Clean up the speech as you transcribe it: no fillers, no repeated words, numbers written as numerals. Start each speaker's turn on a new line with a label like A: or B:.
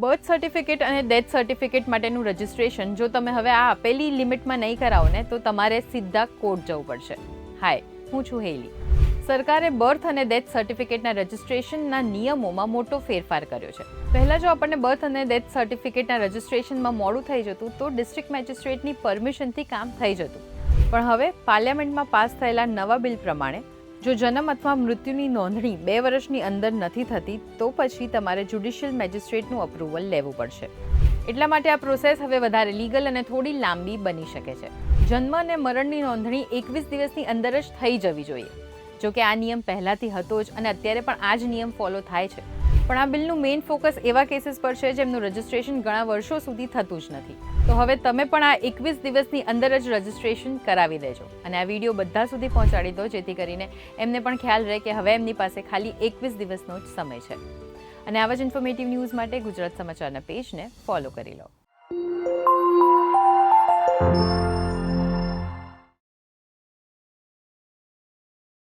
A: Birth certificate અને death certificate માટેનું registration જો તમે હવે આ આપેલી લિમિટમાં નહીં કરાવો ને તો તમારે સીધા કોર્ટ જવું પડશે. હાય, હું છું હેલી. સરકારે બર્થ અને ડેથ સર્ટિફિકેટના રજિસ્ટ્રેશનના નિયમોમાં મોટો ફેરફાર કર્યો છે. પહેલાં જો આપણને બર્થ અને ડેથ સર્ટિફિકેટના રજિસ્ટ્રેશનમાં મોડું થઈ જતું તો ડિસ્ટ્રિક્ટ મેજિસ્ટ્રેટની પરમિશનથી કામ થઈ જતું. પણ હવે પાર્લામેન્ટમાં પાસ થયેલા નવા બિલ પ્રમાણે જો જન્મ અથવા મૃત્યુની નોંધણી 2 વર્ષની અંદર નથી થતી તો પછી તમારે જ્યુડિશિયલ મેજિસ્ટ્રેટનું અપ્રુવલ લેવું પડશે. એટલા માટે આ પ્રોસેસ હવે વધારે લીગલ અને થોડી લાંબી બની શકે છે. જન્મ અને મરણની નોંધણી 21 દિવસની અંદર જ થઈ જવી જોઈએ. જો કે આ નિયમ પહેલાંથી હતો જ અને અત્યારે પણ આ જ નિયમ ફોલો થાય છે. પણ આ બિલનું મેઇન ફોકસ એવા કેસીસ પર છે જેમનું રજિસ્ટ્રેશન ઘણા વર્ષો સુધી થતું જ નથી. તો હવે તમે પણ આ 21 દિવસની અંદર જ રજિસ્ટ્રેશન કરાવી દેજો અને આ વિડીયો બધા સુધી પહોંચાડી દો જેથી કરીને એમને પણ ખ્યાલ રહે કે હવે એમની પાસે ખાલી 21 દિવસનો જ સમય છે. અને આવા જ ઇન્ફોર્મેટિવ ન્યૂઝ માટે ગુજરાત સમાચારના પેજને ફોલો કરી લો.